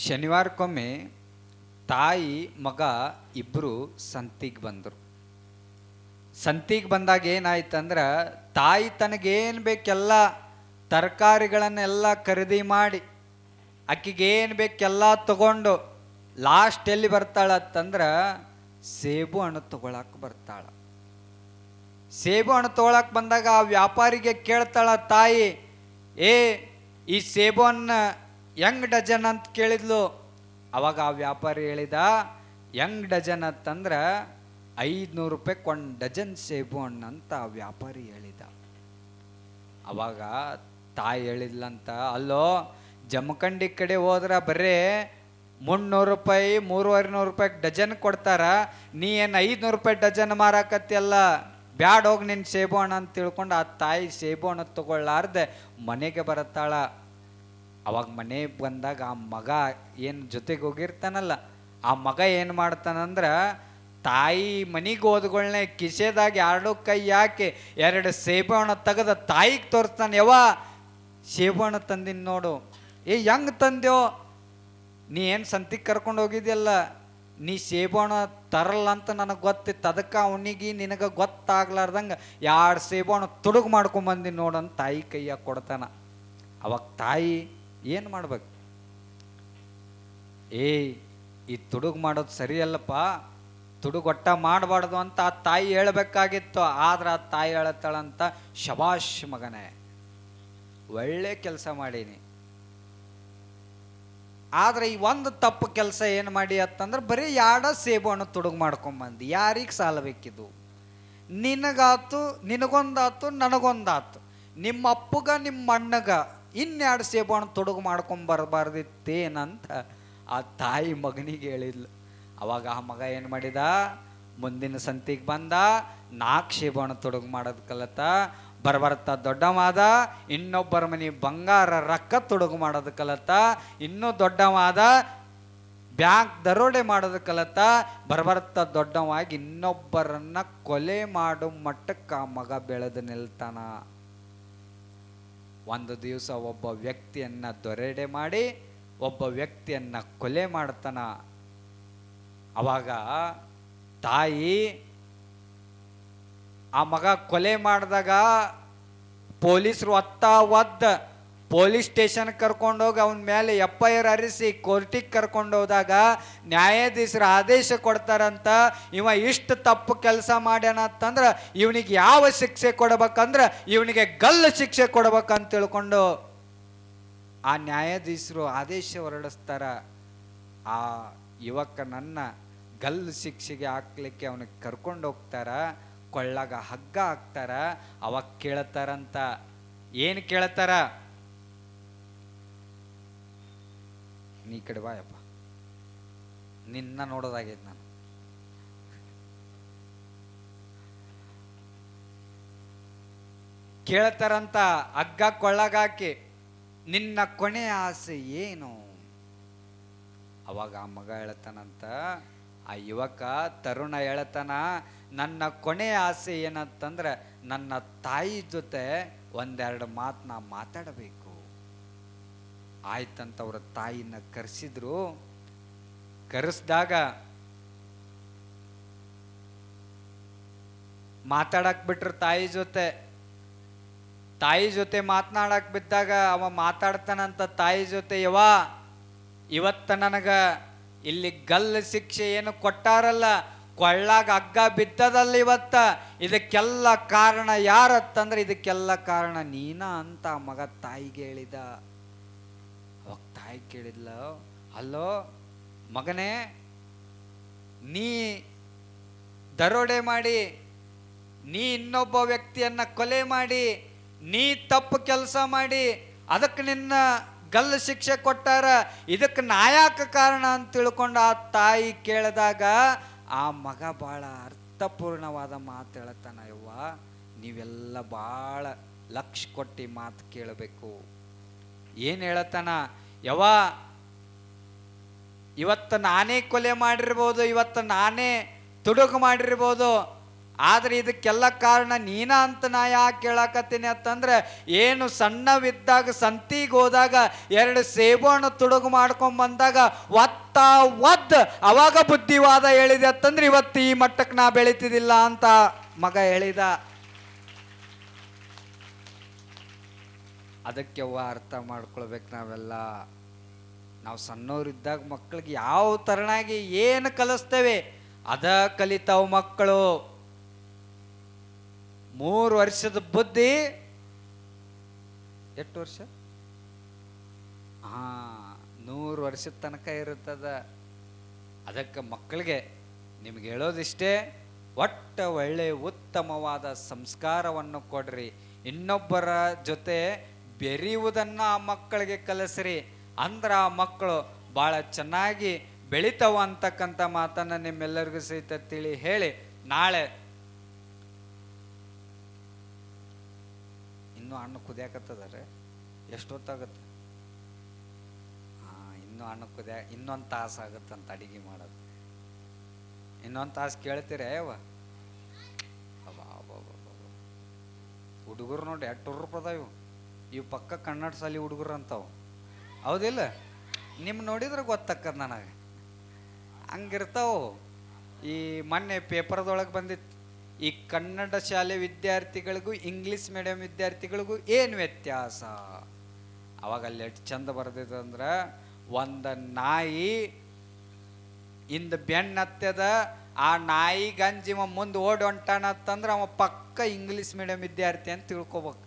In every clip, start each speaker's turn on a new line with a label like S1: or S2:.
S1: ಶನಿವಾರಕ್ಕೊಮ್ಮೆ ತಾಯಿ ಮಗ ಇಬ್ಬರು ಸಂತಿಗೆ ಬಂದರು. ಸಂತಿಗೆ ಬಂದಾಗ ಏನಾಯ್ತಂದ್ರೆ, ತಾಯಿ ತನಗೇನು ಬೇಕೆಲ್ಲ ತರಕಾರಿಗಳನ್ನೆಲ್ಲ ಖರೀದಿ ಮಾಡಿ ಆಕಿಗೇನು ಬೇಕೆಲ್ಲ ತಗೊಂಡು ಲಾಸ್ಟ್ ಎಲ್ಲಿ ಬರ್ತಾಳತ್ತಂದ್ರೆ ಸೇಬು ಹಣ್ಣು ತಗೊಳಕ್ಕೆ ಬರ್ತಾಳ. ಸೇಬು ಹಣ್ಣು ತಗೊಳಕ್ಕೆ ಬಂದಾಗ ಆ ವ್ಯಾಪಾರಿಗೆ ಕೇಳ್ತಾಳ ತಾಯಿ, ಈ ಸೇಬು ಹಣ್ಣು ಹೆಂಗ್ ಡಜನ್ ಅಂತ ಕೇಳಿದ್ಲು. ಅವಾಗ ಆ ವ್ಯಾಪಾರಿ ಹೇಳಿದ, ಹೆಂಗ್ ಡಜನ್ ಅಂತಂದ್ರೆ 500 ರೂಪಾಯಿ ಒಂದು ಡಜನ್ ಸೇಬು ಹಣ್ಣು ಅಂತ ಆ ವ್ಯಾಪಾರಿ ಹೇಳಿದ. ಅವಾಗ ತಾಯಿ ಹೇಳಿದ್ಲಂತ, ಅಲ್ಲೋ ಜಮಖಂಡಿ ಕಡೆ ಹೋದ್ರೆ ಬರೀ 300 ರೂಪಾಯಿ 350 ರೂಪಾಯಿ ಡಜನ್ ಕೊಡ್ತಾರ, ನೀ ಏನು 500 ರೂಪಾಯಿ ಡಜನ್ ಮಾರಾಕತ್ತಿಯಲ್ಲ, ಬ್ಯಾಡ ಹೋಗಿ ನಿನ್ನ ಸೇಬು ಹಣ್ಣು ಅಂತ ತಿಳ್ಕೊಂಡು ಆ ತಾಯಿ ಸೇಬು ಹಣ್ಣು ತಗೊಳ್ಳಾರ್ದೆ ಮನೆಗೆ ಬರತ್ತಾಳ. ಅವಾಗ ಮನೆಗೆ ಬಂದಾಗ ಆ ಮಗ ಏನು ಜೊತೆಗೆ ಹೋಗಿರ್ತಾನಲ್ಲ, ಆ ಮಗ ಏನು ಮಾಡ್ತಾನಂದ್ರೆ, ತಾಯಿ ಮನೆಗೆ ಹೋದ್ಗಳನ್ನೇ ಕಿಸೆದಾಗ 2 ಕೈ ಹಾಕಿ 2 ಸೇಬು ಹಣ್ಣು ತೆಗೆದ ತಾಯಿಗೆ ತೋರಿಸ್ತಾನೆ. ಸೇಬು ಹಣ್ಣು ತಂದಿನ ನೋಡು. ಹೆಂಗೆ ತಂದ್ಯೋ, ನೀ ಏನು ಸಂತಿಗೆ ಕರ್ಕೊಂಡು ಹೋಗಿದ್ಯಲ್ಲ, ನೀ ಸೇಬು ಹಣ್ಣು ತರಲ್ಲ ಅಂತ ನನಗೆ ಗೊತ್ತಿತ್ತು, ಅದಕ್ಕೆ ಅವನಿಗೆ ನಿನಗೆ ಗೊತ್ತಾಗ್ಲಾರ್ದಂಗೆ 2 ಸೇಬು ಹಣ್ಣು ತುಡುಗು ಮಾಡ್ಕೊಂಬಂದಿನಿ ನೋಡಂತ ತಾಯಿ ಕೈಯಾಗ ಕೊಡ್ತಾನ. ಅವಾಗ ತಾಯಿ ಏನು ಮಾಡ್ಬೇಕು, ಈ ತುಡುಗು ಮಾಡೋದು ಸರಿಯಲ್ಲಪ್ಪ, ತುಡುಗು ಒಟ್ಟ ಮಾಡಬಾರ್ದು ಅಂತ ಆ ತಾಯಿ ಹೇಳ್ಬೇಕಾಗಿತ್ತು. ಆದ್ರೆ ಆ ತಾಯಿ ಹೇಳ್ತಾಳಂತ, ಶಬಾಷ್ ಮಗನೇ, ಒಳ್ಳೆ ಕೆಲಸ ಮಾಡೀನಿ. ಆದ್ರೆ ಈ ಒಂದು ತಪ್ಪು ಕೆಲಸ ಏನು ಮಾಡಿ ಅಂತಂದ್ರೆ, ಬರೀ 2 ಸೇಬು ಹಣ್ಣು ತುಡುಗು ಮಾಡ್ಕೊಂಬಂದು ಯಾರಿಗೆ ಸಾಲ ಬೇಕಿದ್ದು? ನಿನಗಾತು, ನಿನಗೊಂದಾತು, ನನಗೊಂದಾತು, ನಿಮ್ಮ ಅಪ್ಪಗ ನಿಮ್ಮ ಅಣ್ಣಗ 2 ಸೇಬು ಹಣ್ಣು ತುಡುಗು ಮಾಡ್ಕೊಂಬರ್ಬಾರ್ದಿತ್ತೇನಂತ ಆ ತಾಯಿ ಮಗನಿಗೆ ಹೇಳಿದ್ಲು. ಅವಾಗ ಆ ಮಗ ಏನು ಮಾಡಿದ, ಮುಂದಿನ ಸಂತಿಗೆ ಬಂದ, 4 ಸೇಬು ಹಣ್ಣು ತುಡುಗು ಮಾಡೋದು ಕಲತ. ಬರ್ಬರ್ತಾ ದೊಡ್ಡವಾದ, ಇನ್ನೊಬ್ಬರ ಮನೆ ಬಂಗಾರ ರೊಕ್ಕ ತುಡುಗು ಮಾಡೋದು ಕಲತ. ಇನ್ನೂ ದೊಡ್ಡವಾದ, ಬ್ಯಾಂಕ್ ದರೋಡೆ ಮಾಡೋದು ಕಲತ. ಬರ್ಬರ್ತಾ ದೊಡ್ಡವಾಗಿ ಇನ್ನೊಬ್ಬರನ್ನ ಕೊಲೆ ಮಾಡೋ ಮಟ್ಟಕ್ಕೆ ಆ ಮಗ ಬೆಳೆದು ನಿಲ್ತಾನ. ಒಂದು ದಿವಸ ಒಬ್ಬ ವ್ಯಕ್ತಿಯನ್ನ ದೊರೆಡೆ ಮಾಡಿ ಒಬ್ಬ ವ್ಯಕ್ತಿಯನ್ನ ಕೊಲೆ ಮಾಡ್ತಾನ. ಅವಾಗ ತಾಯಿ ಆ ಮಗ ಕೊಲೆ ಮಾಡಿದಾಗ ಪೊಲೀಸರು ಒದ್ದ ಪೊಲೀಸ್ ಸ್ಟೇಷನ್ ಕರ್ಕೊಂಡೋಗಿ ಅವನ ಮೇಲೆ FIR ಹರಿಸಿ ಕೋರ್ಟಿಗೆ ಕರ್ಕೊಂಡೋದಾಗ ನ್ಯಾಯಾಧೀಶರು ಆದೇಶ ಕೊಡ್ತಾರಂತ, ಇವ ಇಷ್ಟು ತಪ್ಪು ಕೆಲಸ ಮಾಡ್ಯಾನ ಅಂತಂದ್ರೆ ಇವನಿಗೆ ಯಾವ ಶಿಕ್ಷೆ ಕೊಡ್ಬೇಕಂದ್ರೆ ಇವನಿಗೆ ಗಲ್ಲು ಶಿಕ್ಷೆ ಕೊಡ್ಬೇಕಂತ ತಿಳ್ಕೊಂಡು ಆ ನ್ಯಾಯಾಧೀಶರು ಆದೇಶ ಹೊರಡಿಸ್ತಾರ. ಆ ಯುವಕನನ್ನ ಗಲ್ಲು ಶಿಕ್ಷೆಗೆ ಹಾಕ್ಲಿಕ್ಕೆ ಅವನಿಗೆ ಕರ್ಕೊಂಡು ಹೋಗ್ತಾರ. ಕೊಳ್ಳಾಗ ಹಗ್ಗ ಹಾಕ್ತಾರ. ಅವಾಗ ಕೇಳ್ತಾರಂತ, ಏನು ಕೇಳ್ತಾರ, ನೀ ಕಡೆ ಬಾಯಪ್ಪ, ನಿನ್ನ ನೋಡೋದಾಗೈತೆ ನಾನು. ಕೇಳ್ತಾರಂತ ಹಗ್ಗ ಕೊಳ್ಳಾಗ ಹಾಕಿ, ನಿನ್ನ ಕೊನೆ ಆಸೆ ಏನು? ಅವಾಗ ಆ ಮಗ ಹೇಳ್ತಾನಂತ, ಆ ಯುವಕ ತರುಣ ಹೇಳ್ತಾನ, ನನ್ನ ಕೊನೆ ಆಸೆ ಏನಂತಂದ್ರೆ ನನ್ನ ತಾಯಿ ಜೊತೆ 1-2 ಮಾತು ನಾ ಮಾತಾಡಬೇಕು. ಆಯ್ತಂತ ಅವ್ರ ತಾಯಿನ ಕರೆಸಿದ್ರು. ಕರೆಸ್ದಾಗ ಮಾತಾಡಕ್ ಬಿಟ್ರು ತಾಯಿ ಜೊತೆ ಮಾತನಾಡಕ್ ಬಿದ್ದಾಗ ಅವ ಮಾತಾಡ್ತಾನಂತ ತಾಯಿ ಜೊತೆ, ಇವತ್ತ ನನಗ ಇಲ್ಲಿ ಗಲ್ಲು ಶಿಕ್ಷೆ ಏನು ಕೊಟ್ಟಾರಲ್ಲ, ಕೊಳ್ಳಾಗ ಹಗ್ಗ ಬಿದ್ದದಲ್ಲ ಇವತ್ತ, ಇದಕ್ಕೆಲ್ಲ ಕಾರಣ ಯಾರತ್ತಂದ್ರೆ ಇದಕ್ಕೆಲ್ಲ ಕಾರಣ ನೀನ ಅಂತ ಆ ಮಗ ತಾಯಿಗೆ ಹೇಳಿದ. ಅವಾಗ ತಾಯಿ ಕೇಳಿದ್ಲ, ಅಲ್ಲೋ ಮಗನೇ, ನೀ ದರೋಡೆ ಮಾಡಿ, ನೀ ಇನ್ನೊಬ್ಬ ವ್ಯಕ್ತಿಯನ್ನ ಕೊಲೆ ಮಾಡಿ, ನೀ ತಪ್ಪು ಕೆಲಸ ಮಾಡಿ ಅದಕ್ಕೆ ನಿನ್ನ ಗಲ್ಲು ಶಿಕ್ಷೆ ಕೊಟ್ಟಾರ, ಇದಕ್ಕೆ ನಾಯಕ ಕಾರಣ ಅಂತ ತಿಳ್ಕೊಂಡು ಆ ತಾಯಿ ಕೇಳಿದಾಗ ಆ ಮಗ ಭಾಳ ಅರ್ಥಪೂರ್ಣವಾದ ಮಾತು ಹೇಳ್ತಾನ. ನೀವೆಲ್ಲ ಭಾಳ ಲಕ್ಷ್ಯ ಕೊಟ್ಟು ಮಾತು ಕೇಳಬೇಕು. ಏನು ಹೇಳ್ತಾನ, ಇವತ್ತು ನಾನೇ ಕೊಲೆ ಮಾಡಿರ್ಬೋದು, ಇವತ್ತು ನಾನೇ ತುಡುಗು ಮಾಡಿರ್ಬೋದು, ಆದ್ರೆ ಇದಕ್ಕೆಲ್ಲ ಕಾರಣ ನೀನ ಅಂತ ನಾ ಯಾಕೆ ಕೇಳಾಕತ್ತೀನಿ ಅಂತಂದ್ರೆ, ಏನು ಸಣ್ಣವಿದ್ದಾಗ ಸಂತಿಗೆ ಹೋದಾಗ 2 ಸೇಬು ಹಣ್ಣು ತುಡುಗು ಮಾಡ್ಕೊಂಡ್ ಬಂದಾಗ ಒತ್ತ ಅವಾಗ ಬುದ್ಧಿವಾದ ಹೇಳಿದೆ ಅಂತಂದ್ರೆ ಇವತ್ತು ಈ ಮಟ್ಟಕ್ಕೆ ನಾ ಬೆಳೀತಿದ್ದಿಲ್ಲ ಅಂತ ಮಗ ಹೇಳಿದ. ಅದಕ್ಕೆ ಅರ್ಥ ಮಾಡ್ಕೊಳ್ಬೇಕು ನಾವೆಲ್ಲ. ನಾವು ಸಣ್ಣವರಿದ್ದಾಗ ಮಕ್ಕಳಿಗೆ ಯಾವ ತರನಾಗಿ ಏನು ಕಲಿಸ್ತೇವೆ ಅದ ಕಲಿತಾವ ಮಕ್ಕಳು. 3 ವರ್ಷದ ಬುದ್ಧಿ ಎಷ್ಟು ವರ್ಷ? 100 ವರ್ಷದ ತನಕ ಇರುತ್ತದ. ಅದಕ್ಕೆ ಮಕ್ಕಳಿಗೆ ನಿಮ್ಗೆ ಹೇಳೋದಿಷ್ಟೇ, ಒಳ್ಳೆ ಉತ್ತಮವಾದ ಸಂಸ್ಕಾರವನ್ನು ಕೊಡ್ರಿ. ಇನ್ನೊಬ್ಬರ ಜೊತೆ ಬೆರೆಯುವುದನ್ನು ಆ ಮಕ್ಕಳಿಗೆ ಕಲಿಸ್ರಿ. ಅಂದ್ರೆ ಆ ಮಕ್ಕಳು ಭಾಳ ಚೆನ್ನಾಗಿ ಬೆಳಿತಾವ ಅಂತಕ್ಕಂಥ ಮಾತನ್ನು ನಿಮ್ಮೆಲ್ಲರಿಗೂ ಸಹಿತ ತಿಳಿ ಹೇಳಿ, ನಾಳೆ ಇನ್ನೂ ಹಣ್ಣು ಕುದಿಯಾಕತ್ತದಾರೆ. ಎಷ್ಟೊತ್ತಾಗತ್ತೆ? ಇನ್ನೂ ಹಣ್ಣು ಇನ್ನೊಂದು ತಾಸು ಆಗುತ್ತಂತ ಅಡಿಗೆ ಮಾಡೋದು. ಇನ್ನೊಂದು ತಾಸು ಕೇಳ್ತೀರ ಯಾವ ಹುಡುಗರು ನೋಡಿ ಎಷ್ಟು ರೂಪಾಯಿ ಇವು ಪಕ್ಕ ಕನ್ನಡ ಶಾಲಿ ಹುಡುಗರು ಅಂತಾವು, ಹೌದಿಲ್ಲ? ನಿಮ್ಮ ನೋಡಿದ್ರೆ ಗೊತ್ತಕ್ಕದ ನನಗೆ. ಹಂಗಿರ್ತಾವು. ಈ ಮೊನ್ನೆ ಪೇಪರ್ದೊಳಗೆ ಬಂದಿತ್ತು, ಈ ಕನ್ನಡ ಶಾಲೆ ವಿದ್ಯಾರ್ಥಿಗಳಿಗೂ ಇಂಗ್ಲೀಷ್ ಮೀಡಿಯಂ ವಿದ್ಯಾರ್ಥಿಗಳಿಗೂ ಏನು ವ್ಯತ್ಯಾಸ. ಅವಾಗ ಅಲ್ಲಿ ಎಷ್ಟು ಚಂದ ಬರ್ದಿದಂದ್ರೆ, ಒಂದು ನಾಯಿ ಇಂದ ಬೆನ್ನ ಹತ್ತದ, ಆ ನಾಯಿ ಗಂಜಿವ ಮುಂದೆ ಓಡಿ ಹೊಂಟಾನತ್ತಂದ್ರೆ ಅವ ಪಕ್ಕ ಇಂಗ್ಲೀಷ್ ಮೀಡಿಯಂ ವಿದ್ಯಾರ್ಥಿ ಅಂತ ತಿಳ್ಕೊಬೇಕು.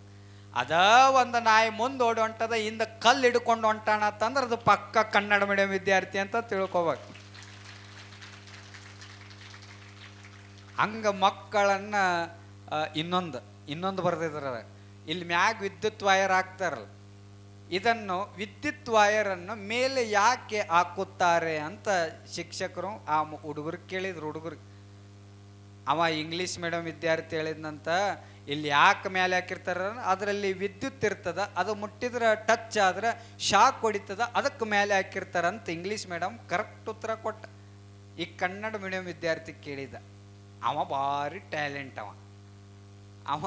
S1: ಅದ ಒಂದು ನಾಯಿ ಮುಂದೆ ಓಡಿ ಹೊಂಟದ, ಹಿಂದೆ ಕಲ್ಲು ಹಿಡ್ಕೊಂಡು ಹೊಂಟಾನತ್ತಂದ್ರೆ ಅದು ಪಕ್ಕ ಕನ್ನಡ ಮೀಡಿಯಂ ವಿದ್ಯಾರ್ಥಿ ಅಂತ ತಿಳ್ಕೊಬೇಕು. ಹಂಗ ಮಕ್ಕಳನ್ನ ಇನ್ನೊಂದು ಬರ್ದಿದ್ರ, ಇಲ್ಲಿ ಮ್ಯಾಗ ವಿದ್ಯುತ್ ವೈರ್ ಹಾಕ್ತಾರಲ್ಲ, ಇದನ್ನು ವಿದ್ಯುತ್ ವೈರನ್ನು ಮೇಲೆ ಯಾಕೆ ಹಾಕುತ್ತಾರೆ ಅಂತ ಶಿಕ್ಷಕರು ಆ ಹುಡುಗರಿಗೆ ಕೇಳಿದ್ರು. ಹುಡುಗರಿಗೆ ಅವ ಇಂಗ್ಲೀಷ್ ಮೀಡಿಯಂ ವಿದ್ಯಾರ್ಥಿ ಹೇಳಿದ್ನಂತ, ಇಲ್ಲಿ ಯಾಕೆ ಮೇಲೆ ಹಾಕಿರ್ತಾರ, ಅದರಲ್ಲಿ ವಿದ್ಯುತ್ ಇರ್ತದ, ಅದು ಮುಟ್ಟಿದ್ರೆ ಟಚ್ ಆದ್ರೆ ಶಾಕ್ ಹೊಡಿತದ, ಅದಕ್ಕೆ ಮೇಲೆ ಹಾಕಿರ್ತಾರಂತ ಇಂಗ್ಲೀಷ್ ಮೀಡಿಯಂ ಕರೆಕ್ಟ್ ಉತ್ತರ ಕೊಟ್ಟ. ಈ ಕನ್ನಡ ಮೀಡಿಯಂ ವಿದ್ಯಾರ್ಥಿ ಕೇಳಿದ, ಅವ ಭಾರಿ ಟ್ಯಾಲೆಂಟ್. ಅವ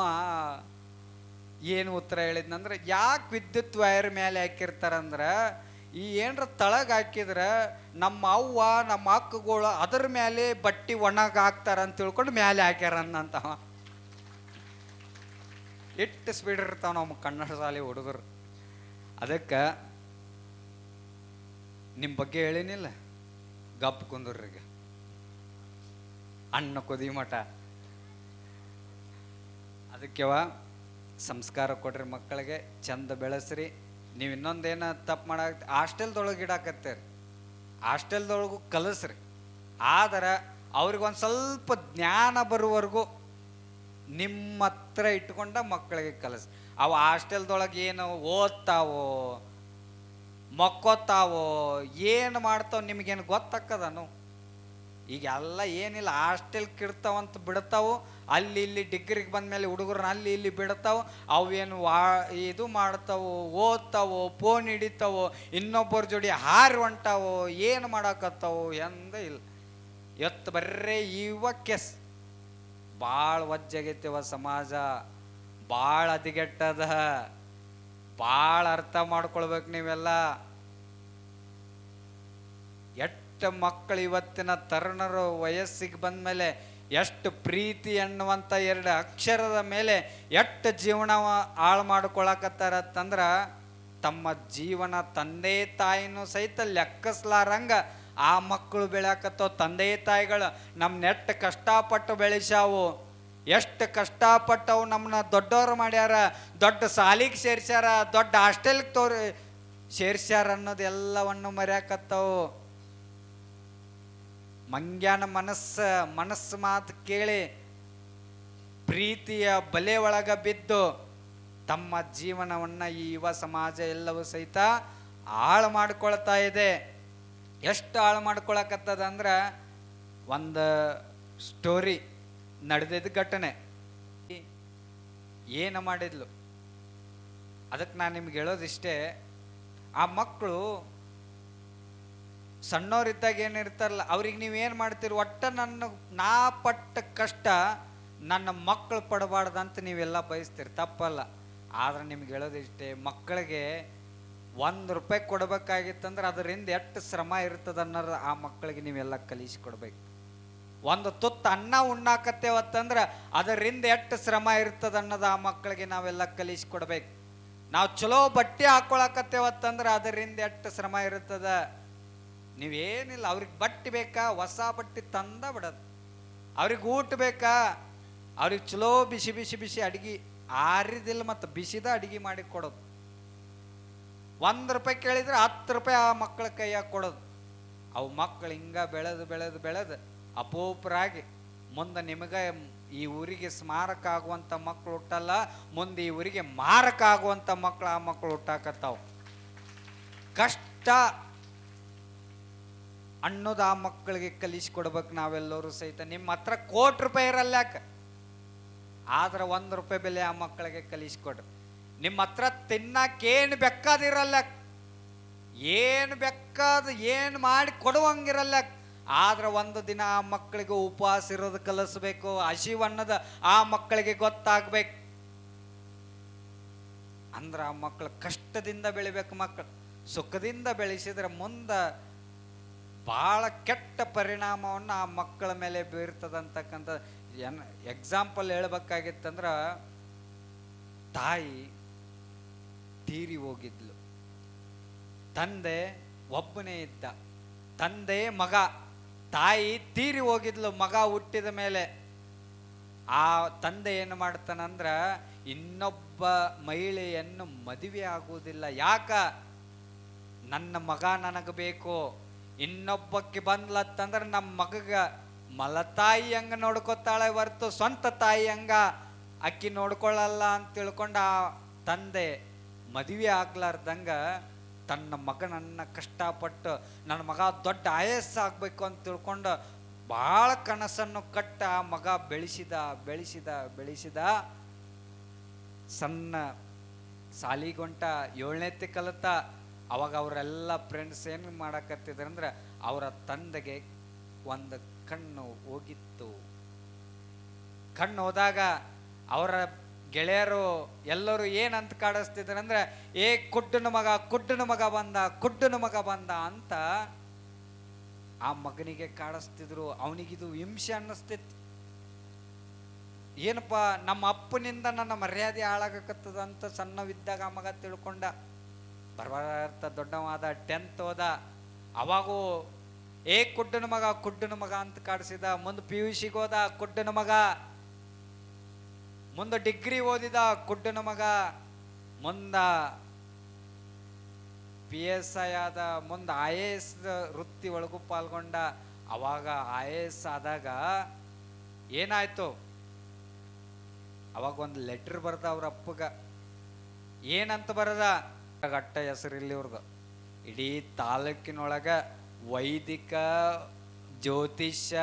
S1: ಏನು ಉತ್ತರ ಹೇಳಿದ್ನಂದ್ರೆ, ಯಾಕೆ ವಿದ್ಯುತ್ ವೈರ್ ಮೇಲೆ ಹಾಕಿರ್ತಾರಂದ್ರೆ, ಈ ಏನರ ತಳಗ ಹಾಕಿದ್ರೆ ನಮ್ಮ ಅವ್ವ ನಮ್ಮ ಅಕ್ಕಗಳು ಅದ್ರ ಮೇಲೆ ಬಟ್ಟೆ ಒಣಗ ಹಾಕ್ತಾರ ಅಂತ ತಿಳ್ಕೊಂಡು ಮೇಲೆ ಹಾಕ್ಯಾರನ್ನಂತವ. ಎಷ್ಟು ಸ್ಪೀಡ್ ಇರ್ತಾವ ನಮ್ಮ ಕನ್ನಡ ಶಾಲೆ ಹುಡುಗರು. ಅದಕ್ಕೆ ನಿಮ್ಮ ಬಗ್ಗೆ ಹೇಳಿನಿಲ್ಲ, ಗಪ್ ಕುಂದ್ರಿಗೆ ಅಣ್ಣ ಕುದಿ ಮಠ. ಅದಕ್ಕೆವ ಸಂಸ್ಕಾರ ಕೊಡ್ರಿ ಮಕ್ಕಳಿಗೆ, ಚಂದ ಬೆಳೆಸ್ರಿ. ನೀವು ಇನ್ನೊಂದೇನು ತಪ್ಪು ಮಾಡಾಕ ಹಾಸ್ಟೆಲ್ದೊಳಗೆ ಇಡಾಕತ್ತೀರಿ, ಹಾಸ್ಟೆಲ್ದೊಳಗೂ ಕಲಿಸ್ರಿ. ಆದರೆ ಅವ್ರಿಗೊಂದು ಸ್ವಲ್ಪ ಜ್ಞಾನ ಬರುವವರೆಗೂ ನಿಮ್ಮ ಹತ್ರ ಇಟ್ಕೊಂಡ ಮಕ್ಕಳಿಗೆ ಕಲಿಸ್. ಅವು ಹಾಸ್ಟೆಲ್ದೊಳಗೆ ಏನು ಓದ್ತಾವೋ ಮಕ್ಕೋತಾವೋ ಏನು ಮಾಡ್ತಾವ ನಿಮಗೇನು ಗೊತ್ತಾಕದನು? ಈಗ ಎಲ್ಲ ಏನಿಲ್ಲ, ಹಾಸ್ಟೆಲ್ಗೆ ಇರ್ತಾವಂತ ಬಿಡ್ತಾವು, ಅಲ್ಲಿ ಇಲ್ಲಿ ಡಿಗ್ರಿಗೆ ಬಂದಮೇಲೆ ಹುಡುಗರನ್ನ ಅಲ್ಲಿ ಇಲ್ಲಿ ಬಿಡ್ತಾವು. ಅವೇನು ಇದು ಮಾಡ್ತಾವು, ಓದ್ತಾವೋ, ಫೋನ್ ಹಿಡಿತಾವೋ, ಇನ್ನೊಬ್ಬರ ಜೋಡಿ ಹಾರಿ ಹೊಂಟಾವೋ, ಏನು ಮಾಡಾಕತ್ತಾವೋ ಎಂದ ಇಲ್ಲ. ಇವತ್ತು ಬರ್ರೇ ಇವ ಕೆಸ್ ಭಾಳ ವಜ್ಜಾಗೈತಿವ ಸಮಾಜ, ಭಾಳ ಹದಗೆಟ್ಟದ, ಭಾಳ ಅರ್ಥ ಮಾಡ್ಕೊಳ್ಬೇಕು ನೀವೆಲ್ಲ. ಎಷ್ಟು ಮಕ್ಕಳು ಇವತ್ತಿನ ತರುಣರು ವಯಸ್ಸಿಗೆ ಬಂದಮೇಲೆ ಎಷ್ಟು ಪ್ರೀತಿ ಅನ್ನುವಂಥ 2 ಅಕ್ಷರದ ಮೇಲೆ ಎಷ್ಟು ಜೀವನ ಹಾಳು ಮಾಡ್ಕೊಳಕತ್ತಾರತ್ತಂದ್ರೆ, ತಮ್ಮ ಜೀವನ ತಂದೆ ತಾಯಿನೂ ಸಹಿತ ಲೆಕ್ಕಿಸ್ಲಾರಂಗ ಆ ಮಕ್ಕಳು ಬೆಳ್ಯಾಕತ್ತೋ. ತಂದೆ ತಾಯಿಗಳು ನಮ್ಮ ನೆಟ್ಟು ಕಷ್ಟಪಟ್ಟು ಬೆಳೆಸಾವು, ಎಷ್ಟು ಕಷ್ಟಪಟ್ಟವು ನಮ್ಮನ್ನ ದೊಡ್ಡವರು ಮಾಡ್ಯಾರ, ದೊಡ್ಡ ಸಾಲಿಗೆ ಸೇರ್ಸ್ಯಾರ, ದೊಡ್ಡ ಹಾಸ್ಟೆಲ್ಗೆ ಸೇರ್ಸ್ಯಾರ ಅನ್ನೋದೆಲ್ಲವನ್ನು ಮರ್ಯಾಕತ್ತವು. ಮಂಗ್ಯಾನ ಮನಸ್ಸು ಮಾತು ಕೇಳಿ ಪ್ರೀತಿಯ ಬಲೆ ಒಳಗ ಬಿದ್ದು ತಮ್ಮ ಜೀವನವನ್ನು ಈ ಯುವ ಸಮಾಜ ಎಲ್ಲವೂ ಸಹಿತ ಹಾಳು ಮಾಡ್ಕೊಳ್ತಾ ಇದೆ. ಎಷ್ಟು ಹಾಳು ಮಾಡ್ಕೊಳಕತ್ತದ ಅಂದ್ರೆ, ಒಂದು ಸ್ಟೋರಿ ನಡೆದಿದ್ದ ಘಟನೆ ಏನು ಮಾಡಿದ್ಲು ಅದಕ್ಕೆ ನಾನು ನಿಮ್ಗೆ ಹೇಳೋದಿಷ್ಟೇ. ಆ ಮಕ್ಕಳು ಸಣ್ಣವರಿದ್ದಾಗ ಏನಿರ್ತಾರಲ್ಲ, ಅವ್ರಿಗೆ ನೀವೇನು ಮಾಡ್ತೀರಿ, ಒಟ್ಟ ನಾ ಪಟ್ಟ ಕಷ್ಟ ನನ್ನ ಮಕ್ಕಳು ಪಡಬಾರ್ದಂತ ನೀವೆಲ್ಲ ಬಯಸ್ತೀರಿ, ತಪ್ಪಲ್ಲ. ಆದ್ರೆ ನಿಮ್ಗೆ ಹೇಳೋದಿಷ್ಟೇ, ಮಕ್ಕಳಿಗೆ 1 ರೂಪಾಯಿ ಕೊಡ್ಬೇಕಾಗಿತ್ತಂದ್ರೆ ಅದರಿಂದ ಎಷ್ಟು ಶ್ರಮ ಇರ್ತದ ಅನ್ನೋದು ಆ ಮಕ್ಕಳಿಗೆ ನೀವೆಲ್ಲ ಕಲಿಸ್ಕೊಡ್ಬೇಕು. ಒಂದು ತುತ್ತು ಅನ್ನ ಉಣ್ಣಾಕತ್ತೇವತ್ತಂದ್ರೆ ಅದರಿಂದ ಎಷ್ಟು ಶ್ರಮ ಇರ್ತದ ಅನ್ನೋದು ಆ ಮಕ್ಕಳಿಗೆ ನಾವೆಲ್ಲ ಕಲಿಸ್ಕೊಡ್ಬೇಕು. ನಾವು ಚಲೋ ಬಟ್ಟೆ ಹಾಕೊಳಕತ್ತೇವತ್ತಂದ್ರೆ ಅದರಿಂದ ಎಷ್ಟು ಶ್ರಮ ಇರ್ತದ. ನೀವೇನಿಲ್ಲ, ಅವ್ರಿಗೆ ಬಟ್ಟೆ ಬೇಕಾ, ಹೊಸ ಬಟ್ಟೆ ತಂದ ಬಿಡೋದು. ಅವ್ರಿಗೆ ಊಟ ಬೇಕಾ, ಅವ್ರಿಗೆ ಚಲೋ ಬಿಸಿ ಬಿಸಿ ಬಿಸಿ ಅಡಿಗೆ, ಆರಿದಿಲ್ಲ ಮತ್ತು ಬಿಸಿದ ಅಡಿಗೆ ಮಾಡಿ ಕೊಡೋದು. 1 ರೂಪಾಯಿ ಕೇಳಿದ್ರೆ 10 ರೂಪಾಯಿ ಆ ಮಕ್ಕಳ ಕೈಯಾಗ ಕೊಡೋದು. ಅವು ಮಕ್ಕಳು ಹಿಂಗ ಬೆಳೆದು ಬೆಳೆದು ಬೆಳೆದು ಅಪೋಪರಾಗಿ ಮುಂದೆ ನಿಮಗೆ ಈ ಊರಿಗೆ ಸ್ಮಾರಕ ಆಗುವಂಥ ಮಕ್ಕಳು ಹುಟ್ಟಲ್ಲ, ಮುಂದೆ ಈ ಊರಿಗೆ ಮಾರಕ ಆಗುವಂಥ ಮಕ್ಕಳು ಆ ಮಕ್ಕಳು ಹುಟ್ಟಾಕತ್ತಾವ. ಕಷ್ಟ ಅನ್ನೋದು ಆ ಮಕ್ಕಳಿಗೆ ಕಲಿಸ್ಕೊಡ್ಬೇಕು ನಾವೆಲ್ಲರೂ ಸಹಿತ. ನಿಮ್ಮ ಹತ್ರ 1,00,00,000 ಇರಲ್ಲ ಯಾಕೆ, ಆದ್ರೆ 1 ರೂಪಾಯಿ ಬೆಲೆ ಆ ಮಕ್ಕಳಿಗೆ ಕಲಿಸ್ಕೊಡ್ರಿ. ನಿಮ್ಮ ಹತ್ರ ತಿನ್ನಕ್ಕೇನು ಬೇಕಾದಿರಲ್ಲ, ಏನು ಬೇಕಾದ ಏನು ಮಾಡಿ ಕೊಡುವಂಗಿರಲ್ಲ, ಆದ್ರೆ ಒಂದು ದಿನ ಆ ಮಕ್ಕಳಿಗೆ ಉಪವಾಸ ಇರೋದು ಕಲಿಸ್ಬೇಕು. ಹಸಿವನ್ನದ ಆ ಮಕ್ಕಳಿಗೆ ಗೊತ್ತಾಗ್ಬೇಕು. ಅಂದ್ರೆ ಆ ಮಕ್ಕಳು ಕಷ್ಟದಿಂದ ಬೆಳಿಬೇಕು. ಮಕ್ಕಳು ಸುಖದಿಂದ ಬೆಳೆಸಿದ್ರೆ ಮುಂದೆ ಭಾಳ ಕೆಟ್ಟ ಪರಿಣಾಮವನ್ನು ಆ ಮಕ್ಕಳ ಮೇಲೆ ಬೀರ್ತದಂತಕ್ಕಂಥ ಎಕ್ಸಾಂಪಲ್ ಹೇಳ್ಬೇಕಾಗಿತ್ತಂದ್ರೆ, ತಾಯಿ ತೀರಿ ಹೋಗಿದ್ಲು, ತಂದೆ ಒಬ್ಬನೇ ಇದ್ದ, ತಂದೆ ಮಗ. ತಾಯಿ ತೀರಿ ಹೋಗಿದ್ಲು, ಮಗ ಹುಟ್ಟಿದ ಮೇಲೆ ಆ ತಂದೆ ಏನು ಮಾಡ್ತಾನಂದ್ರ ಇನ್ನೊಬ್ಬ ಮಹಿಳೆಯನ್ನು ಮದುವೆ ಆಗುವುದಿಲ್ಲ. ಯಾಕ, ನನ್ನ ಮಗ ನನಗೆ ಬೇಕು. ಇನ್ನೊಬ್ಬಕ್ಕೆ ಬಂದ್ಲತ್ತಂದ್ರೆ ನಮ್ಮ ಮಗಗ ಮಲತಾಯಿ ಹಂಗ ನೋಡ್ಕೊತಾಳೆ ಹೊರ್ತು ಸ್ವಂತ ತಾಯಿ ಹಂಗ ಅಕ್ಕಿ ನೋಡ್ಕೊಳ್ಳಲ್ಲ ಅಂತ ತಿಳ್ಕೊಂಡು ಆ ತಂದೆ ಮದುವೆ ಆಗ್ಲಾರ್ದಂಗ ತನ್ನ ಮಗನನ್ನ ಕಷ್ಟಪಟ್ಟು ನನ್ನ ಮಗ ದೊಡ್ಡ IAS ಆಗಬೇಕು ಅಂತ ತಿಳ್ಕೊಂಡು ಭಾಳ ಕನಸನ್ನು ಕಟ್ಟ ಆ ಮಗ ಬೆಳೆಸಿದ ಬೆಳೆಸಿದ ಬೆಳೆಸಿದ. ಸಣ್ಣ ಸಾಲಿಗೊಂಟ 7ನೇತಿ ಕಲಿತ. ಅವಾಗ ಅವರೆಲ್ಲ ಫ್ರೆಂಡ್ಸ್ ಏನು ಮಾಡಕತ್ತಿದ್ರಂದ್ರೆ ಅವರ ತಂದೆಗೆ ಒಂದು ಕಣ್ಣು ಹೋಗಿತ್ತು. ಕಣ್ಣು ಹೋದಾಗ ಅವರ ಗೆಳೆಯರು ಎಲ್ಲರೂ ಏನಂತ ಕಾಡಿಸ್ತಿದ್ರಂದ್ರೆ, ಕುಡ್ಡನ ಮಗ ಕುಡ್ಡನ ಮಗ ಬಂದ, ಕುಡ್ಡನ ಮಗ ಬಂದ ಅಂತ ಆ ಮಗನಿಗೆ ಕಾಡಿಸ್ತಿದ್ರು. ಅವನಿಗಿದು ಹಿಂಸೆ ಅನ್ನಿಸ್ತಿತ್ತು. ಏನಪ್ಪ, ನಮ್ಮ ಅಪ್ಪನಿಂದ ನನ್ನ ಮರ್ಯಾದೆ ಹಾಳಾಗಕತ್ತದ ಅಂತ ಸಣ್ಣವಿದ್ದಾಗ ಆ ಮಗ ತಿಳ್ಕೊಂಡ. ಬರ್ಬಾರ್ತ ದೊಡ್ಡವಾದ 10th ಹೋದ. ಅವಾಗೂ ಕುಡ್ಡನ ಮಗ ಕುಡ್ಡನ ಮಗ ಅಂತ ಕಾಡಿಸಿದ. ಮುಂದೆ PUCಗೆ ಹೋದ, ಕುಡ್ಡನ ಮಗ. ಮುಂದೆ ಡಿಗ್ರಿ ಓದಿದ, ಕುಡ್ಡನ ಮಗ. ಮುಂದ PSI ಆದ, ಮುಂದೆ IAS ವೃತ್ತಿ ಒಳಗೂ ಪಾಲ್ಗೊಂಡ. ಅವಾಗ IAS ಆದಾಗ ಏನಾಯ್ತು, ಅವಾಗ ಒಂದು ಲೆಟರ್ ಬರ್ದ ಅವ್ರ ಅಪ್ಪಗ. ಏನಂತ ಬರದ, ಅಟ್ಟ ಹೆಸರಿಲ್ಲ ಇವ್ರದ್ದು. ಇಡೀ ತಾಲೂಕಿನೊಳಗ ವೈದಿಕ ಜ್ಯೋತಿಷ್ಯ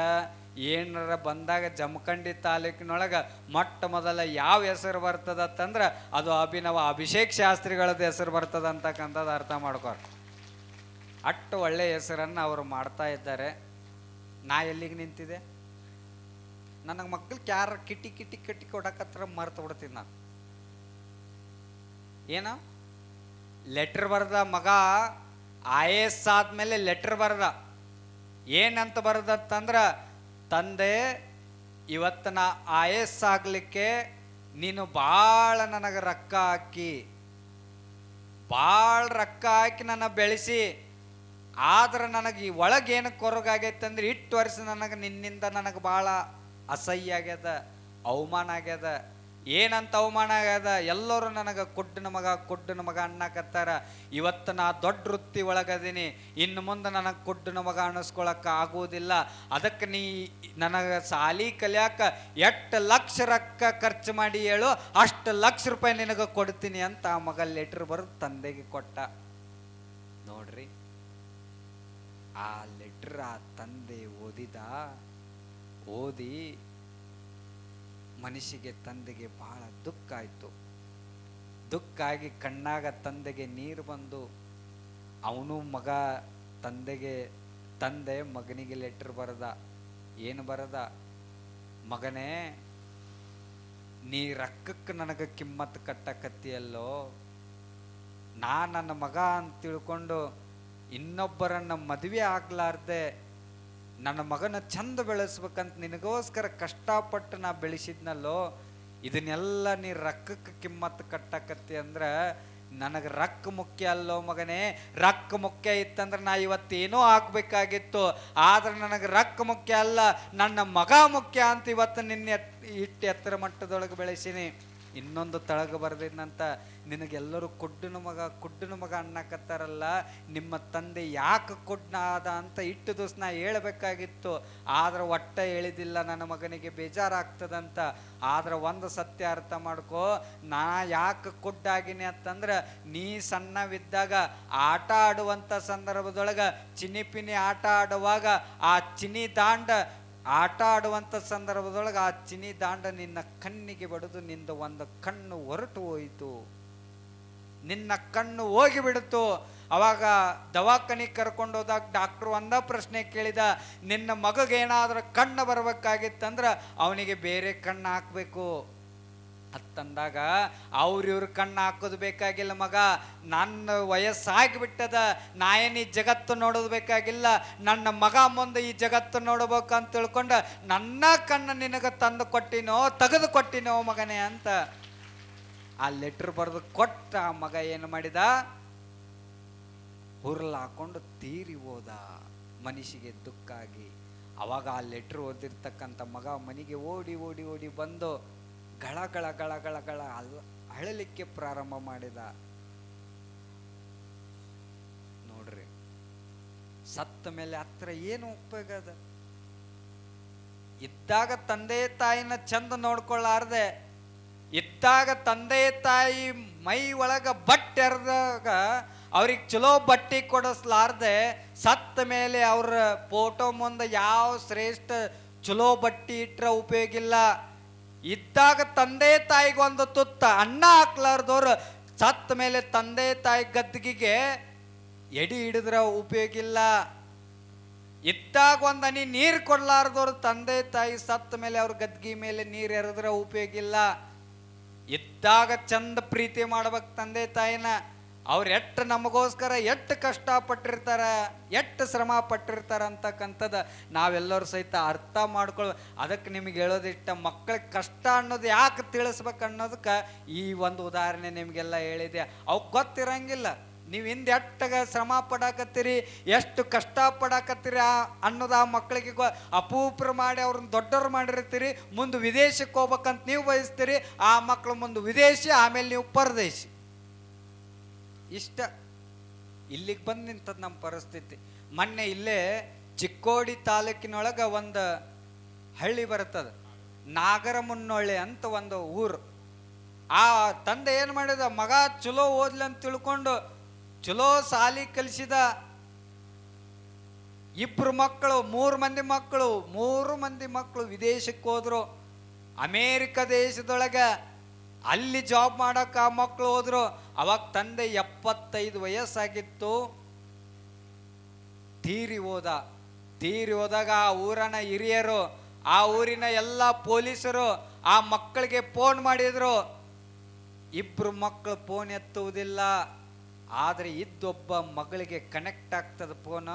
S1: ಏನಾರ ಬಂದಾಗ ಜಮಖಂಡಿ ತಾಲೂಕಿನೊಳಗ ಮೊಟ್ಟ ಮೊದಲ ಯಾವ ಹೆಸರು ಬರ್ತದಂದ್ರೆ ಅದು ಅಭಿನವ ಅಭಿಷೇಕ್ ಶಾಸ್ತ್ರಿಗಳದ್ದು ಹೆಸರು ಬರ್ತದ ಅಂತಕ್ಕಂಥದ್ದು ಅರ್ಥ ಮಾಡ್ಕೋರು. ಅಷ್ಟು ಒಳ್ಳೆ ಹೆಸರನ್ನು ಅವರು ಮಾಡ್ತಾ ಇದ್ದಾರೆ. ನಾ ಎಲ್ಲಿಗೆ ನಿಂತಿದೆ, ನನಗೆ ಮಕ್ಕಳು ಯಾರ ಕಿಟಿ ಕಿಟಿ ಕಿಟಿ ಕೊಡಕತ್ರ ಮರ್ತು ಬಿಡ್ತೀನಿ ನಾನು. ಏನೋ ಲೆಟ್ರ್ ಬರ್ದ ಮಗ, IAS ಆದ್ಮೇಲೆ ಲೆಟ್ರ್ ಬರ್ದ. ಏನಂತ ಬರ್ದತ್ತಂದ್ರೆ, ತಂದೆ ಇವತ್ತು ನಾ IAS ಆಗ್ಲಿಕ್ಕೆ ನೀನು ಭಾಳ ನನಗೆ ರೊಕ್ಕ ಹಾಕಿ ನನ್ನ ಬೆಳೆಸಿ, ಆದ್ರೆ ನನಗೆ ಈ ಒಳಗೇನು ಕೊರಗಾಗೈತೆ ಅಂದ್ರೆ ಇಷ್ಟು ವರ್ಷ ನನಗೆ ನಿನ್ನಿಂದ ನನಗೆ ಭಾಳ ಅಸಹ್ಯ ಆಗ್ಯದ, ಅವಮಾನ ಆಗ್ಯದ. ಏನಂತ ಅವಮಾನ ಆಗ್ಯದ, ಎಲ್ಲರೂ ನನಗೆ ಕುಡ್ಡನ ಮಗ ಅನ್ನಕತ್ತಾರ. ಇವತ್ತು ನಾ ದೊಡ್ಡ ವೃತ್ತಿ ಒಳಗದೀನಿ, ಇನ್ನು ಮುಂದೆ ನನಗೆ ಕುಡ್ಡನ ಮಗ ಅನ್ನಿಸ್ಕೊಳಕ್ಕೆ ಆಗುವುದಿಲ್ಲ. ಅದಕ್ಕೆ ನೀ ನನಗೆ ಸಾಲಿ ಕಲಿಯಾಕ 8 ಲಕ್ಷ ರೊಕ್ಕ ಖರ್ಚು ಮಾಡಿ ಹೇಳು, ಅಷ್ಟು ಲಕ್ಷ ರೂಪಾಯಿ ನಿನಗೆ ಕೊಡ್ತೀನಿ ಅಂತ ಆ ಮಗ ಲೆಟ್ರ್ ಬರೆದು ತಂದೆಗೆ ಕೊಟ್ಟ. ನೋಡ್ರಿ, ಆ ಲೆಟ್ರ್ ಆ ತಂದೆ ಓದಿ ಮನುಷ್ಯಗೆ ತಂದೆಗೆ ಬಹಳ ದುಃಖ ಆಯಿತು. ದುಃಖ ಆಗಿ ಕಣ್ಣಾಗ ತಂದೆಗೆ ನೀರು ಬಂದು, ಅವನು ಮಗ ತಂದೆ ಮಗನಿಗೆ ಲೆಟ್ರ್ ಬರೆದ. ಏನು ಬರೆದ, ಮಗನೇ ನೀ ರೊಕ್ಕಕ್ಕೆ ನನಗೆ ಕಿಮ್ಮತ್ತು ಕಟ್ಟಕತ್ತಿಯಲ್ಲೋ, ನನ್ನ ಮಗ ಅಂತ ತಿಳ್ಕೊಂಡು ಇನ್ನೊಬ್ಬರನ್ನ ಮದುವೆ ಆಗ್ಲಾರ್ದೆ ನನ್ನ ಮಗನ ಚಂದ ಬೆಳೆಸ್ಬೇಕಂತ ನಿನಗೋಸ್ಕರ ಕಷ್ಟಪಟ್ಟು ನಾ ಬೆಳೆಸಿದ್ನಲ್ಲೋ, ಇದನ್ನೆಲ್ಲ ನೀ ರೊಕ್ಕಕ್ಕೆ ಕಿಮ್ಮತ್ತು ಕಟ್ಟಕತ್ತಿ ಅಂದ್ರೆ ನನಗೆ ರೊಕ್ಕ ಮುಖ್ಯ ಅಲ್ಲೋ ಮಗನೇ. ರೊಕ್ಕ ಮುಖ್ಯ ಇತ್ತಂದ್ರೆ ನಾ ಇವತ್ತೇನೋ ಆಗ್ಬೇಕಾಗಿತ್ತು, ಆದ್ರೆ ನನಗೆ ರೊಕ್ಕ ಮುಖ್ಯ ಅಲ್ಲ, ನನ್ನ ಮಗ ಮುಖ್ಯ ಅಂತ ಇವತ್ತು ನಿನ್ನೆ ಇಟ್ಟು ಎತ್ತರ ಮಟ್ಟದೊಳಗೆ ಬೆಳೆಸೀನಿ. ಇನ್ನೊಂದು ತಳಗ ಬರ್ದಿದ್ನಂತ, ನಿನಗೆಲ್ಲರೂ ಕುಡ್ಡನ ಮಗ ಅನ್ನಕತ್ತಾರಲ್ಲ, ನಿಮ್ಮ ತಂದೆ ಯಾಕೆ ಕುಡ್ನ ಆದ ಅಂತ ಇಟ್ಟು ದಿವಸ ನಾ ಹೇಳ್ಬೇಕಾಗಿತ್ತು, ಆದ್ರೆ ಒಟ್ಟ ಹೇಳಿದಿಲ್ಲ. ನನ್ನ ಮಗನಿಗೆ ಬೇಜಾರಾಗ್ತದಂತ. ಆದ್ರೆ ಒಂದು ಸತ್ಯ ಅರ್ಥ ಮಾಡ್ಕೋ, ನಾ ಯಾಕೆ ಕುಡ್ಡಾಗಿನಿ ಅಂತಂದ್ರೆ, ನೀ ಸಣ್ಣವಿದ್ದಾಗ ಆಟ ಆಡುವಂಥ ಸಂದರ್ಭದೊಳಗೆ ಚಿನಿಪಿನಿ ಆಟ ಆಡುವಾಗ ಆ ಚಿನಿ ದಾಂಡ ಆಟ ಆಡುವಂಥ ಸಂದರ್ಭದೊಳಗೆ ಆ ಚಿನಿ ದಾಂಡ ನಿನ್ನ ಕಣ್ಣಿಗೆ ಬಡಿದು ನಿಂದ ಒಂದು ಕಣ್ಣು ಹೊರಟು ಹೋಯಿತು, ನಿನ್ನ ಕಣ್ಣು ಹೋಗಿಬಿಡ್ತು. ಅವಾಗ ದವಾಖಾನಿಗೆ ಕರ್ಕೊಂಡು ಹೋದಾಗ ಡಾಕ್ಟ್ರು ಒಂದ ಪ್ರಶ್ನೆ ಕೇಳಿದ, ನಿನ್ನ ಮಗಗೇನಾದ್ರೂ ಕಣ್ಣು ಬರ್ಬೇಕಾಗಿತ್ತಂದ್ರೆ ಅವನಿಗೆ ಬೇರೆ ಕಣ್ಣು ಹಾಕ್ಬೇಕು ಅಂತಂದಾಗ, ಅವ್ರಿವ್ರ ಕಣ್ಣು ಹಾಕೋದು ಬೇಕಾಗಿಲ್ಲ ಮಗ, ನನ್ನ ವಯಸ್ಸಾಗಿಬಿಟ್ಟದ, ನಾ ಏನು ಈ ಜಗತ್ತು ನೋಡೋದು ಬೇಕಾಗಿಲ್ಲ, ನನ್ನ ಮಗ ಮುಂದೆ ಈ ಜಗತ್ತು ನೋಡ್ಬೇಕು ಅಂತ ತಿಳ್ಕೊಂಡು ನನ್ನ ಕಣ್ಣು ನಿನಗೆ ತಂದು ಕೊಟ್ಟಿನೋ ತೆಗೆದು ಕೊಟ್ಟಿನೋ ಮಗನೇ ಅಂತ ಆ ಲೆಟ್ರ್ ಬರೆದು ಕೊಟ್ಟ. ಆ ಮಗ ಏನು ಮಾಡಿದ, ಹುರ್ಲ್ ಹಾಕೊಂಡು ತೀರಿ ಹೋದ ಮನುಷ್ಯಗೆ ದುಃಖ ಆಗಿ. ಅವಾಗ ಆ ಲೆಟ್ರ್ ಓದಿರ್ತಕ್ಕಂಥ ಮಗ ಮನೆಗೆ ಓಡಿ ಓಡಿ ಓಡಿ ಬಂದು ಗಳ ಗಳ ಗಳ ಗಳ ಗಳ ಅಳಲಿಕ್ಕೆ ಪ್ರಾರಂಭ ಮಾಡಿದ. ನೋಡ್ರಿ, ಸತ್ತ ಮೇಲೆ ಹತ್ರ ಏನು ಉಪಯೋಗ ಅದ? ಇದ್ದಾಗ ತಂದೆ ತಾಯಿನ ಚಂದ ನೋಡ್ಕೊಳ್ಳಾರ್ದೆ, ಇದ್ದಾಗ ತಂದೆ ತಾಯಿ ಮೈ ಒಳಗ ಬಟ್ಟೆ ಎರೆದಾಗ ಅವ್ರಿಗೆ ಚಲೋ ಬಟ್ಟೆ ಕೊಡಿಸ್ಲಾರ್ದೆ, ಸತ್ತ ಮೇಲೆ ಅವ್ರ ಫೋಟೋ ಮುಂದೆ ಯಾವ ಶ್ರೇಷ್ಠ ಚಲೋ ಬಟ್ಟೆ ಇಟ್ರ ಉಪಯೋಗ ಇಲ್ಲ. ಇದ್ದಾಗ ತಂದೆ ತಾಯಿಗೊಂದು ತುತ್ತ ಅನ್ನ ಹಾಕ್ಲಾರ್ದವ್ರು ಸತ್ತ ಮೇಲೆ ತಂದೆ ತಾಯಿ ಗದ್ದಿಗೆ ಎಡಿ ಹಿಡಿದ್ರ ಉಪಯೋಗ ಇಲ್ಲ. ಇದ್ದಾಗ ಒಂದು ಹನಿ ನೀರು ಕೊಡ್ಲಾರ್ದವ್ರು ತಂದೆ ತಾಯಿ ಸತ್ತ ಮೇಲೆ ಅವ್ರ ಗದ್ದಿಗೆ ಮೇಲೆ ನೀರು ಎರೆದ್ರ ಉಪಯೋಗ ಇಲ್ಲ. ಇದ್ದಾಗ ಚಂದ ಪ್ರೀತಿ ಮಾಡ್ಬೇಕು ತಂದೆ ತಾಯಿನ. ಅವ್ರು ಎಷ್ಟು ನಮಗೋಸ್ಕರ ಎಷ್ಟು ಕಷ್ಟಪಟ್ಟಿರ್ತಾರ, ಎಷ್ಟು ಶ್ರಮ ಪಟ್ಟಿರ್ತಾರ ಅಂತಕ್ಕಂಥದ್ದು ನಾವೆಲ್ಲರೂ ಸಹಿತ ಅರ್ಥ ಮಾಡ್ಕೊಳ್ಳೋ. ಅದಕ್ಕೆ ನಿಮ್ಗೆ ಹೇಳೋದಿಷ್ಟ, ಮಕ್ಕಳಿಗೆ ಕಷ್ಟ ಅನ್ನೋದು ಯಾಕೆ ತಿಳಿಸ್ಬೇಕು ಅನ್ನೋದಕ್ಕೆ ಈ ಒಂದು ಉದಾಹರಣೆ ನಿಮಗೆಲ್ಲ ಹೇಳಿದೆ. ಅವಕ್ಕೆ ಗೊತ್ತಿರಂಗಿಲ್ಲ ನೀವು ಹಿಂದೆ ಎಷ್ಟಾಗ ಶ್ರಮ ಪಡಾಕತ್ತೀರಿ, ಎಷ್ಟು ಕಷ್ಟ ಪಡಾಕತ್ತೀರಿ ಅನ್ನೋದು ಆ ಮಕ್ಕಳಿಗೆ ಅಪೂಪ್ರ ಮಾಡಿ ಅವ್ರನ್ನ ದೊಡ್ಡವ್ರು ಮಾಡಿರ್ತೀರಿ. ಮುಂದೆ ವಿದೇಶಕ್ಕೆ ಹೋಗ್ಬೇಕಂತ ನೀವು ಬಯಸ್ತೀರಿ, ಆ ಮಕ್ಕಳು ಮುಂದೆ ವಿದೇಶಿ, ಆಮೇಲೆ ನೀವು ಪರದೇಶಿ. ಇಷ್ಟ ಇಲ್ಲಿಗೆ ಬಂದು ನಿಂತದ್ದು ನಮ್ಮ ಪರಿಸ್ಥಿತಿ. ಮೊನ್ನೆ ಇಲ್ಲೇ ಚಿಕ್ಕೋಡಿ ತಾಲೂಕಿನೊಳಗೆ ಒಂದು ಹಳ್ಳಿ ಬರ್ತದೆ, ನಾಗರಮುನ್ನೊಳ್ಳಿ ಅಂತ ಒಂದು ಊರು. ಆ ತಂದೆ ಏನು ಮಾಡಿದ, ಮಗ ಚಲೋ ಓದ್ಲಿ ಅಂತ ತಿಳ್ಕೊಂಡು ಚಲೋ ಸಾಲಿ ಕಲಿಸಿದ. ಇಬ್ರು ಮಕ್ಕಳು, ಮೂರು ಮಂದಿ ಮಕ್ಕಳು ವಿದೇಶಕ್ಕೆ ಹೋದ್ರು. ಅಮೇರಿಕ ದೇಶದೊಳಗೆ ಅಲ್ಲಿ ಜಾಬ್ ಮಾಡಕ್ಕೆ ಆ ಮಕ್ಕಳು ಹೋದ್ರು. ಅವಾಗ ತಂದೆ 75 ವಯಸ್ಸಾಗಿತ್ತು, ತೀರಿ ಹೋದಾಗ ಆ ಊರನ ಹಿರಿಯರು, ಆ ಊರಿನ ಎಲ್ಲ ಪೊಲೀಸರು ಆ ಮಕ್ಕಳಿಗೆ ಫೋನ್ ಮಾಡಿದ್ರು. ಇಬ್ರು ಮಕ್ಕಳು ಫೋನ್ ಎತ್ತುವುದಿಲ್ಲ, ಆದರೆ ಇದ್ದೊಬ್ಬ ಮಗಳಿಗೆ ಕನೆಕ್ಟ್ ಆಗ್ತದ ಫೋನ್.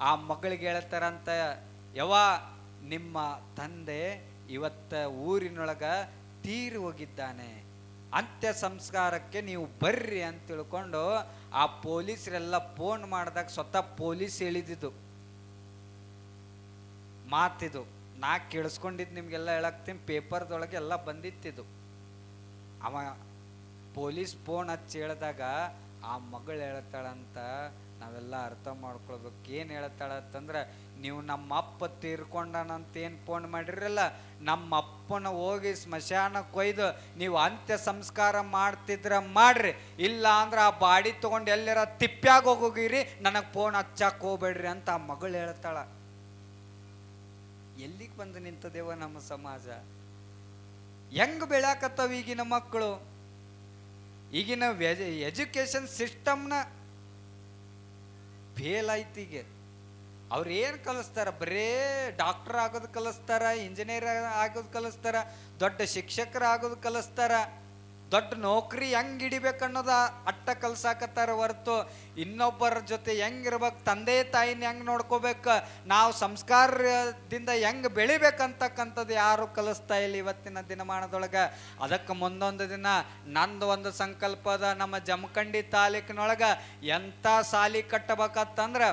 S1: ಆ ಮಗಳಿಗೆ ಹೇಳ್ತಾರಂತ, ಯವ್ವ ನಿಮ್ಮ ತಂದೆ ಇವತ್ತ ಊರಿನೊಳಗ ತೀರಿ ಹೋಗಿದ್ದಾನೆ, ಅಂತ್ಯ ಸಂಸ್ಕಾರಕ್ಕೆ ನೀವು ಬರ್ರಿ ಅಂತ ತಿಳ್ಕೊಂಡು ಆ ಪೊಲೀಸರೆಲ್ಲ ಫೋನ್ ಮಾಡಿದಾಗ ಸ್ವತಃ ಪೊಲೀಸ್ ಹೇಳಿದ್ದು ಮಾತಿದು. ನಾ ಕೇಳಿಸ್ಕೊಂಡಿದ್ದು ನಿಮ್ಗೆಲ್ಲ ಹೇಳಕ್ತೀನಿ, ಪೇಪರ್ದೊಳಗೆ ಎಲ್ಲ ಬಂದಿತ್ತಿದ್ದು. ಅವ ಪೊಲೀಸ್ ಫೋನ್ ಹಚ್ಚಿ ಹೇಳಿದಾಗ ಆ ಮಗಳು ಹೇಳ್ತಾಳಂತ, ನಾವೆಲ್ಲ ಅರ್ಥ ಮಾಡ್ಕೊಳ್ಬೇಕು. ಏನು ಹೇಳ್ತಾಳಂತಂದ್ರೆ, ನೀವು ನಮ್ಮ ಅಪ್ಪ ತೀರ್ಕೊಂಡನಂತ ಏನು ಫೋನ್ ಮಾಡಿರಲ್ಲ, ನಮ್ಮ ಅಪ್ಪನ ಹೋಗಿ ಸ್ಮಶಾನಕ್ಕೆ ಒಯ್ದು ನೀವು ಅಂತ್ಯ ಸಂಸ್ಕಾರ ಮಾಡ್ತಿದ್ರ ಮಾಡ್ರಿ, ಇಲ್ಲ ಅಂದ್ರೆ ಆ ಬಾಡಿ ತೊಗೊಂಡು ಎಲ್ಲರ ತಿಪ್ಪ್ಯಾಗ ಹೋಗಿರಿ, ನನಗೆ ಫೋನ್ ಹಚ್ಚಕ್ಕೆ ಹೋಗ್ಬೇಡ್ರಿ ಅಂತ ಆ ಮಗಳು ಹೇಳ್ತಾಳ. ಎಲ್ಲಿಗೆ ಬಂದು ನಿಂತದೇವ ನಮ್ಮ ಸಮಾಜ? ಹೆಂಗ್ ಬೆಳ್ಯಾಕತ್ತವ ಈಗಿನ ಮಕ್ಕಳು? ಈಗಿನ ಎಜುಕೇಶನ್ ಸಿಸ್ಟಮ್ನ ಫೇಲ್ ಆಯ್ತು. ಈಗ ಅವ್ರು ಏನು ಕಲಿಸ್ತಾರ? ಬರೇ ಡಾಕ್ಟರ್ ಆಗೋದು ಕಲಿಸ್ತಾರ, ಇಂಜಿನಿಯರ್ ಆಗೋದು ಕಲಿಸ್ತಾರ, ದೊಡ್ಡ ಶಿಕ್ಷಕರು ಆಗೋದು ಕಲಿಸ್ತಾರ, ದೊಡ್ಡ ನೌಕರಿ ಹೆಂಗ್ ಹಿಡಿಬೇಕು ಅನ್ನೋದು ಅಟ್ಟ ಕಲ್ಸಾಕತ್ತಾರ ಹೊರತು ಇನ್ನೊಬ್ಬರ ಜೊತೆ ಹೆಂಗಿರ್ಬೇಕು, ತಂದೆ ತಾಯಿನ ಹೆಂಗ್ ನೋಡ್ಕೋಬೇಕು, ನಾವು ಸಂಸ್ಕಾರದಿಂದ ಹೆಂಗ್ ಬೆಳಿಬೇಕಂತಕ್ಕಂಥದ್ದು ಯಾರು ಕಲಿಸ್ತಾ ಇಲ್ಲ ಇವತ್ತಿನ ದಿನಮಾನದೊಳಗೆ. ಅದಕ್ಕೆ ಮುಂದೊಂದು ದಿನ ನಂದು ಒಂದು ಸಂಕಲ್ಪ ಅದ, ನಮ್ಮ ಜಮಖಂಡಿ ತಾಲೂಕಿನೊಳಗೆ ಎಂಥ ಸಾಲಿ ಕಟ್ಟಬೇಕಂತಂದ್ರೆ